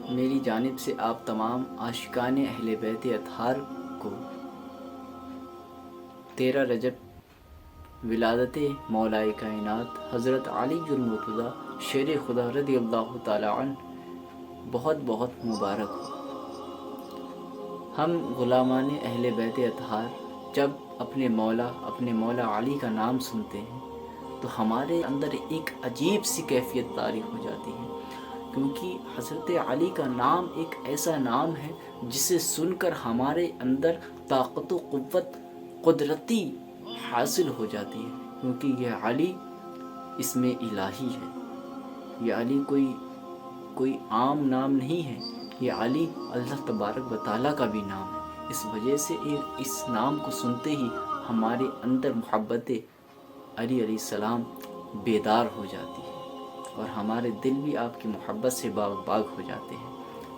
میری جانب سے آپ تمام عاشقان اہل بیت اطہار کو 13 رجب ولادت مولائے کائنات حضرت علی المرتضیٰ شیر خدا رضی اللہ تعالی عنہ بہت بہت مبارک ہو۔ ہم غلامان اہل بیت اطہار جب اپنے مولا علی کا نام سنتے ہیں تو ہمارے اندر ایک عجیب سی کیفیت طاری ہو جاتی ہے، کیونکہ حضرت علی کا نام ایک ایسا نام ہے جسے سن کر ہمارے اندر طاقت و قوت قدرتی حاصل ہو جاتی ہے، کیونکہ یہ علی اسم الہی ہے۔ یہ علی کوئی عام نام نہیں ہے، یہ علی اللہ تبارک و تعالیٰ کا بھی نام ہے۔ اس وجہ سے اس نام کو سنتے ہی ہمارے اندر محبت علی علیہ السلام بیدار ہو جاتی ہے اور ہمارے دل بھی آپ کی محبت سے باغ باغ ہو جاتے ہیں۔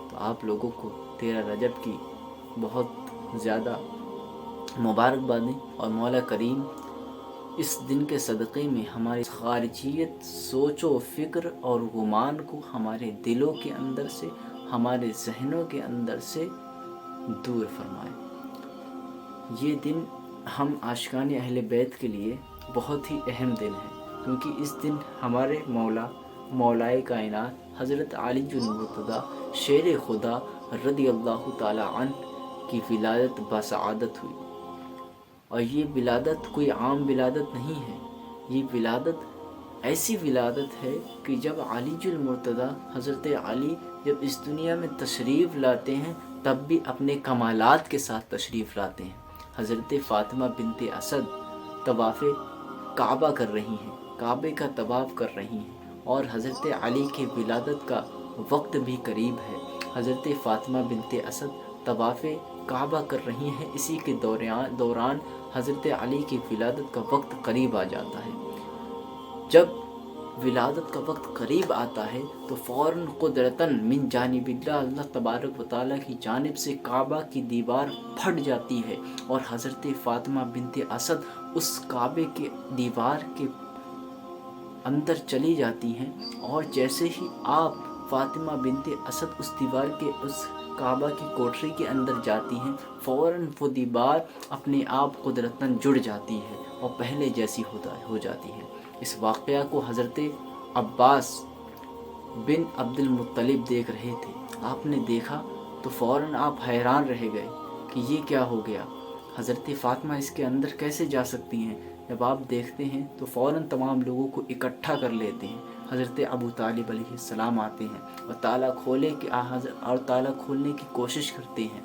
تو آپ لوگوں کو 13 رجب کی بہت زیادہ مبارکبادیں، اور مولا کریم اس دن کے صدقے میں ہماری خارجیت، سوچ و فکر اور گمان کو ہمارے دلوں کے اندر سے، ہمارے ذہنوں کے اندر سے دور فرمائے۔ یہ دن ہم عاشقان اہل بیت کے لیے بہت ہی اہم دن ہے، کیونکہ اس دن ہمارے مولائے کائنات حضرت علی المرتضیٰ شیر خدا رضی اللہ تعالی عنہ کی ولادت بسعادت ہوئی۔ اور یہ ولادت کوئی عام ولادت نہیں ہے، یہ ولادت ایسی ولادت ہے کہ جب علی المرتضیٰ حضرت علی جب اس دنیا میں تشریف لاتے ہیں تب بھی اپنے کمالات کے ساتھ تشریف لاتے ہیں۔ حضرت فاطمہ بنت اسد طواف کعبہ کر رہی ہیں، کعبے کا طواف کر رہی ہیں، اور حضرت علی کے ولادت کا وقت بھی قریب ہے۔ حضرت فاطمہ بنت اسد طواف کعبہ کر رہی ہیں، اسی کے دوران حضرت علی کی ولادت کا وقت قریب آ جاتا ہے۔ جب ولادت کا وقت قریب آتا ہے تو فوراً قدرتاً من جانب اللہ تبارک و تعالیٰ کی جانب سے کعبہ کی دیوار پھٹ جاتی ہے، اور حضرت فاطمہ بنت اسد اس کعبے کے دیوار کے اندر چلی جاتی ہیں، اور جیسے ہی آپ فاطمہ بنت اسد اس دیوار کے اس کعبہ کی کوٹری کے اندر جاتی ہیں، فوراً وہ دیوار اپنے آپ قدرتاً جڑ جاتی ہے اور پہلے جیسی ہو جاتی ہے۔ اس واقعہ کو حضرت عباس بن عبد المطلب دیکھ رہے تھے۔ آپ نے دیکھا تو فوراً آپ حیران رہ گئے کہ یہ کیا ہو گیا، حضرت فاطمہ اس کے اندر کیسے جا سکتی ہیں؟ جب آپ دیکھتے ہیں تو فوراً تمام لوگوں کو اکٹھا کر لیتے ہیں۔ حضرت ابو طالب علیہ السلام آتے ہیں اور تالا کھولنے کی کوشش کرتے ہیں،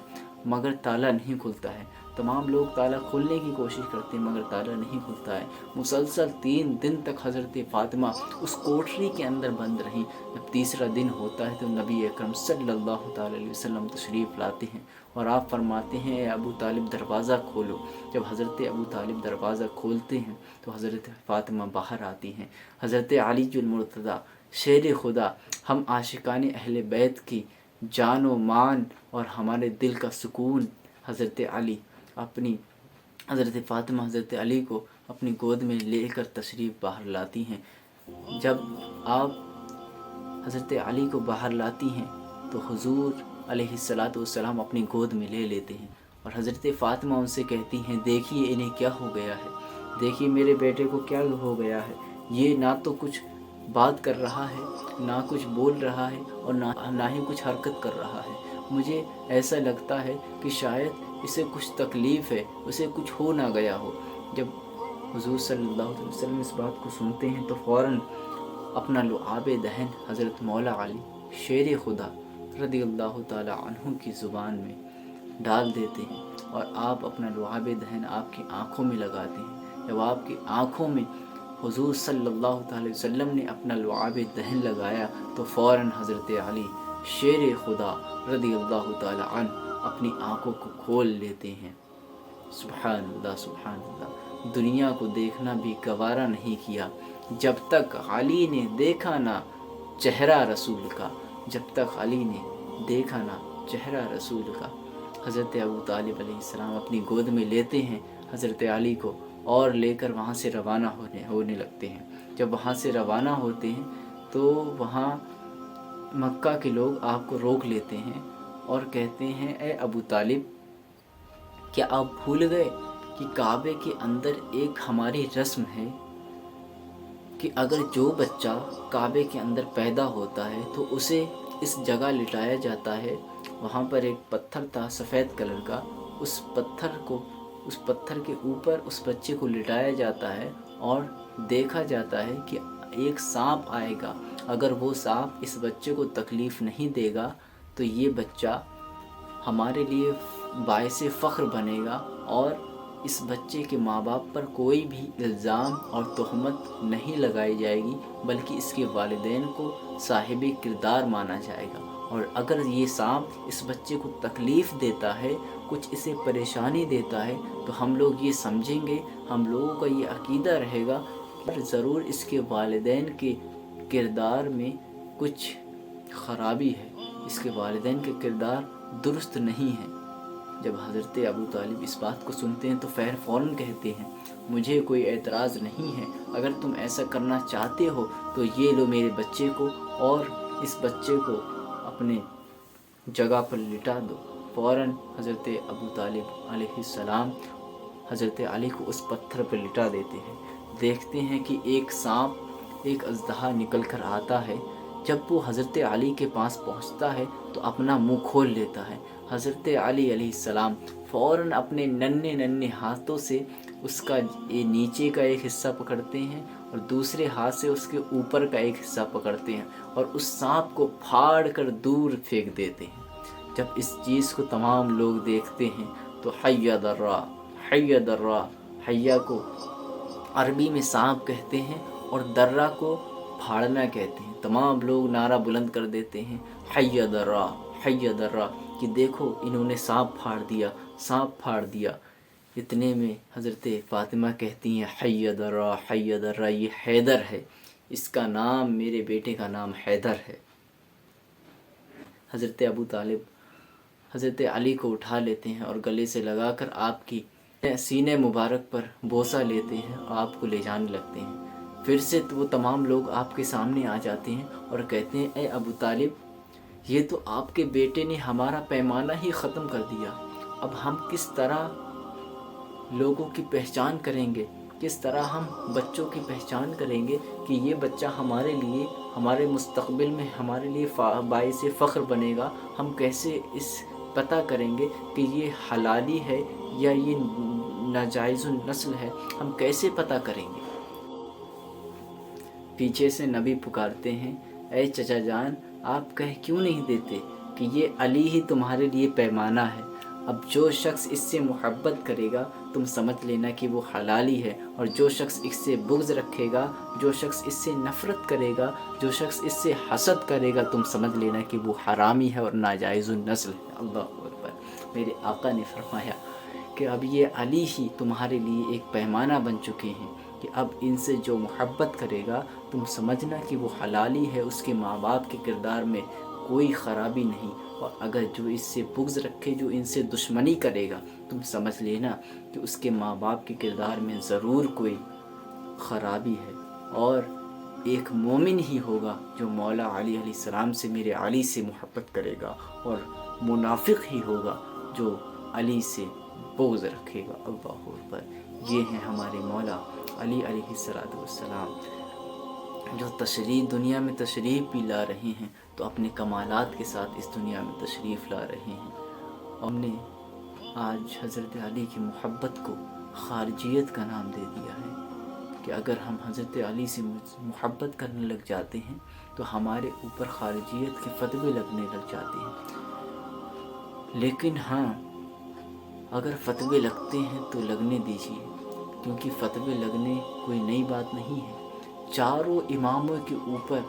مگر تالا نہیں کھلتا ہے۔ تمام لوگ تالا کھولنے کی کوشش کرتے ہیں مگر تالا نہیں کھلتا ہے۔ مسلسل 3 دن تک حضرت فاطمہ اس کوٹری کے اندر بند رہیں۔ جب تیسرا دن ہوتا ہے تو نبی اکرم صلی اللہ تعالی علیہ وسلم تشریف لاتے ہیں اور آپ فرماتے ہیں اے ابو طالب دروازہ کھولو۔ جب حضرت ابو طالب دروازہ کھولتے ہیں تو حضرت فاطمہ باہر آتی ہیں۔ حضرت علی المرتضیٰ شیر خدا، ہم عاشقان اہل بیت کی جان و مان اور ہمارے دل کا سکون، حضرت علی اپنی حضرت فاطمہ حضرت علی کو اپنی گود میں لے کر تشریف باہر لاتی ہیں۔ جب آپ حضرت علی کو باہر لاتی ہیں تو حضور علیہ السلام اپنی گود میں لے لیتے ہیں، اور حضرت فاطمہ ان سے کہتی ہیں دیکھیے انہیں کیا ہو گیا ہے، دیکھیے میرے بیٹے کو کیا ہو گیا ہے، یہ نہ تو کچھ بات کر رہا ہے، نہ کچھ بول رہا ہے، اور نہ ہی کچھ حرکت کر رہا ہے۔ مجھے ایسا لگتا ہے کہ شاید اسے کچھ تکلیف ہے، اسے کچھ ہو نہ گیا ہو۔ جب حضور صلی اللہ علیہ وسلم اس بات کو سنتے ہیں تو فوراً اپنا لعاب دہن حضرت مولا علی شیر خدا رضی اللہ تعالی عنہ کی زبان میں ڈال دیتے ہیں، اور آپ اپنا لعاب دہن آپ کی آنکھوں میں لگاتے ہیں۔ جب آپ کی آنکھوں میں حضور صلی اللہ تعالی وسلم نے اپنا لعاب دہن لگایا تو فوراً حضرت علی شیر خدا رضی اللہ تعالی عنہ اپنی آنکھوں کو کھول لیتے ہیں۔ سبحان اللہ سبحان اللہ، دنیا کو دیکھنا بھی گوارا نہیں کیا جب تک علی نے دیکھا نہ چہرہ رسول کا، جب تک علی نے دیکھا نہ چہرہ رسول کا۔ حضرت ابو طالب علیہ السلام اپنی گود میں لیتے ہیں حضرت علی کو اور لے کر وہاں سے روانہ ہونے لگتے ہیں۔ جب وہاں سے روانہ ہوتے ہیں تو وہاں مکہ کے لوگ آپ کو روک لیتے ہیں اور کہتے ہیں اے ابو طالب، کیا آپ بھول گئے کہ کعبے کے اندر ایک ہماری رسم ہے کہ اگر جو بچہ کعبے کے اندر پیدا ہوتا ہے تو اسے اس جگہ لٹایا جاتا ہے. وہاں پر ایک پتھر تھا سفید کلر کا، اس پتھر کے اوپر اس بچے کو لٹایا جاتا ہے اور دیکھا جاتا ہے کہ ایک سانپ آئے گا. اگر وہ سانپ اس بچے کو تکلیف نہیں دے گا تو یہ بچہ ہمارے لیے باعث فخر بنے گا اور اس بچے کے ماں باپ پر کوئی بھی الزام اور تہمت نہیں لگائی جائے گی، بلکہ اس کے والدین کو صاحب کردار مانا جائے گا. اور اگر یہ سانپ اس بچے کو تکلیف دیتا ہے، کچھ اسے پریشانی دیتا ہے، تو ہم لوگ یہ سمجھیں گے، ہم لوگوں کا یہ عقیدہ رہے گا کہ ضرور اس کے والدین کے کردار میں کچھ خرابی ہے، اس کے والدین کے کردار درست نہیں ہے. جب حضرت ابو طالب اس بات کو سنتے ہیں تو فوراً کہتے ہیں مجھے کوئی اعتراض نہیں ہے، اگر تم ایسا کرنا چاہتے ہو تو یہ لو میرے بچے کو اور اس بچے کو اپنے جگہ پر لٹا دو. فوراً حضرت ابو طالب علیہ السلام حضرت علی کو اس پتھر پر لٹا دیتے ہیں. دیکھتے ہیں کہ ایک سانپ، ایک اژدہا نکل کر آتا ہے. جب وہ حضرت علی کے پاس پہنچتا ہے تو اپنا منہ کھول لیتا ہے. حضرت علی علیہ السلام فوراً اپنے ننھے ہاتھوں سے اس کا نیچے کا ایک حصہ پکڑتے ہیں اور دوسرے ہاتھ سے اس کے اوپر کا ایک حصہ پکڑتے ہیں اور اس سانپ کو پھاڑ کر دور پھینک دیتے ہیں. جب اس چیز کو تمام لوگ دیکھتے ہیں تو حی درہ، حی درہ، حیا کو عربی میں سانپ کہتے ہیں اور درہ کو پھاڑنا کہتے ہیں. تمام لوگ نعرہ بلند کر دیتے ہیں حی درہ، حی درہ، کہ دیکھو انہوں نے سانپ پھاڑ دیا، سانپ پھاڑ دیا. اتنے میں حضرت فاطمہ کہتی ہیں حی درہ، حی درہ، یہ حیدر ہے، اس کا نام، میرے بیٹے کا نام حیدر ہے. حضرت ابو طالب حضرت علی کو اٹھا لیتے ہیں اور گلے سے لگا کر آپ کی سینے مبارک پر بوسہ لیتے ہیں اور آپ کو لے جانے لگتے ہیں. پھر سے وہ تمام لوگ آپ کے سامنے آ جاتے ہیں اور کہتے ہیں اے ابو طالب، یہ تو آپ کے بیٹے نے ہمارا پیمانہ ہی ختم کر دیا. اب ہم کس طرح لوگوں کی پہچان کریں گے، کس طرح ہم بچوں کی پہچان کریں گے کہ یہ بچہ ہمارے لیے، ہمارے مستقبل میں ہمارے لیے باعث فخر بنے گا. ہم کیسے اس پتہ کریں گے کہ یہ حلالی ہے یا یہ ناجائز النسل ہے، ہم کیسے پتہ کریں گے؟ پیچھے سے نبی پکارتے ہیں اے چچا جان، آپ کہہ کیوں نہیں دیتے کہ یہ علی ہی تمہارے لیے پیمانہ ہے. اب جو شخص اس سے محبت کرے گا تم سمجھ لینا کہ وہ حلالی ہے، اور جو شخص اس سے بغض رکھے گا، جو شخص اس سے نفرت کرے گا، جو شخص اس سے حسد کرے گا، تم سمجھ لینا کہ وہ حرامی ہے اور ناجائز النسل ہے. اللہ اکبر. میرے آقا نے فرمایا کہ اب یہ علی ہی تمہارے لیے ایک پیمانہ بن چکے ہیں کہ اب ان سے جو محبت کرے گا تم سمجھنا کہ وہ حلالی ہے، اس کے ماں باپ کے کردار میں کوئی خرابی نہیں. اور اگر جو اس سے بغض رکھے، جو ان سے دشمنی کرے گا، تم سمجھ لینا کہ اس کے ماں باپ کے کردار میں ضرور کوئی خرابی ہے. اور ایک مومن ہی ہوگا جو مولا علی علیہ السلام سے، میرے علی سے محبت کرے گا، اور منافق ہی ہوگا جو علی سے بغض رکھے گا. اللہ اکبر. یہ ہیں ہمارے مولا علی علیہ السلام، جو دنیا میں تشریف بھی لا رہے ہیں تو اپنے کمالات کے ساتھ اس دنیا میں تشریف لا رہے ہیں. ہم نے آج حضرت علی کی محبت کو خارجیت کا نام دے دیا ہے کہ اگر ہم حضرت علی سے محبت کرنے لگ جاتے ہیں تو ہمارے اوپر خارجیت کے فتوے لگنے لگ جاتے ہیں. لیکن ہاں، اگر فتوے لگتے ہیں تو لگنے دیجیے، کیونکہ فتوے لگنے کوئی نئی بات نہیں ہے. چاروں اماموں کے اوپر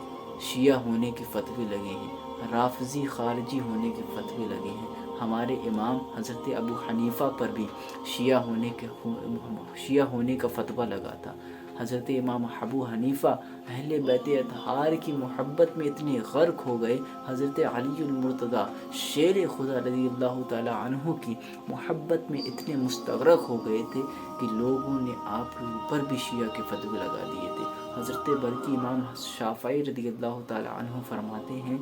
شیعہ ہونے کے فتوے لگے ہیں، رافضی خارجی ہونے کے فتوے لگے ہیں. ہمارے امام حضرت ابو حنیفہ پر بھی شیعہ ہونے کا فتویٰ لگا تھا. حضرت امام ابو حنیفہ اہل بیت اطہار کی محبت میں اتنے غرق ہو گئے، حضرت علی المرتضیٰ شیر خدا رضی اللہ تعالیٰ عنہ کی محبت میں اتنے مستغرق ہو گئے تھے کہ لوگوں نے آپ کے اوپر بھی شیعہ کے فتوے لگا دیے تھے. حضرت برقی امام شافعی رضی اللہ تعالیٰ عنہ فرماتے ہیں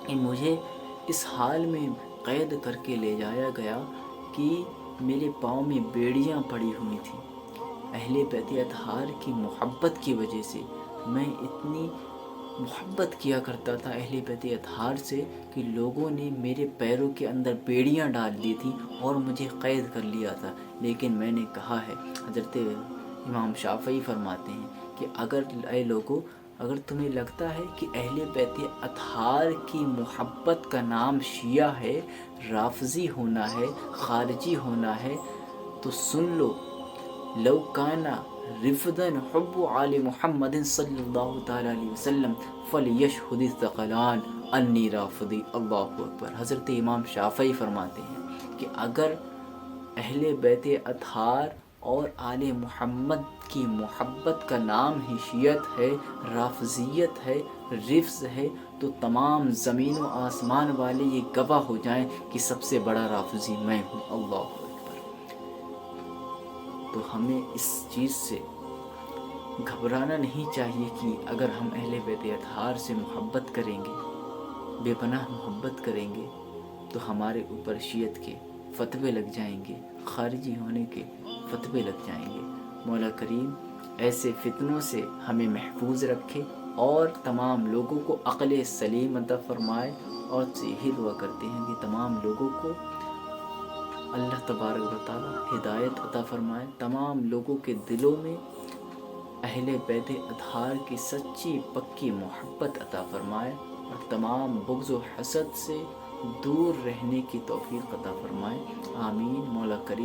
کہ مجھے اس حال میں قید کر کے لے جایا گیا کہ میرے پاؤں میں بیڑیاں پڑی ہوئی تھیں۔ اہل بیت اطہار کی محبت کی وجہ سے میں اتنی محبت کیا کرتا تھا اہل بیت اطہار سے کہ لوگوں نے میرے پیروں کے اندر بیڑیاں ڈال دی تھیں اور مجھے قید کر لیا تھا۔ لیکن میں نے کہا ہے، حضرت امام شافعی فرماتے ہیں کہ اے لوگوں، اگر تمہیں لگتا ہے کہ اہل بیت اطہار کی محبت کا نام شیعہ ہے، رافضی ہونا ہے، خارجی ہونا ہے، تو سن لو، لو کانا رفدن حب آل محمد صلی اللہ تعالیٰ علیہ وسلم فلیشہد الثقلان انی رافضی۔ اللہ اکبر۔ حضرت امام شافعی فرماتے ہیں کہ اگر اہل بیت اطہار اور آل محمد کی محبت کا نام ہی شیعت ہے، رافضیت ہے، رفض ہے، تو تمام زمین و آسمان والے یہ گواہ ہو جائیں کہ سب سے بڑا رافضی میں ہوں۔ اللہ اکبر۔ تو ہمیں اس چیز سے گھبرانا نہیں چاہیے کہ اگر ہم اہل بیت اطہار سے محبت کریں گے، بے پناہ محبت کریں گے، تو ہمارے اوپر شیعت کے فتوے لگ جائیں گے، خارجی ہونے کے فتوے لگ جائیں گے۔ مولا کریم ایسے فتنوں سے ہمیں محفوظ رکھے اور تمام لوگوں کو عقل سلیم عطا فرمائے، اور یہی دعا کرتے ہیں کہ تمام لوگوں کو اللہ تبارک و تعالی ہدایت عطا فرمائے، تمام لوگوں کے دلوں میں اہل بیت اطہار کی سچی پکی محبت عطا فرمائے، اور تمام بغض و حسد سے دور رہنے کی توفیق عطا فرمائے۔ آمین۔ مولا کریم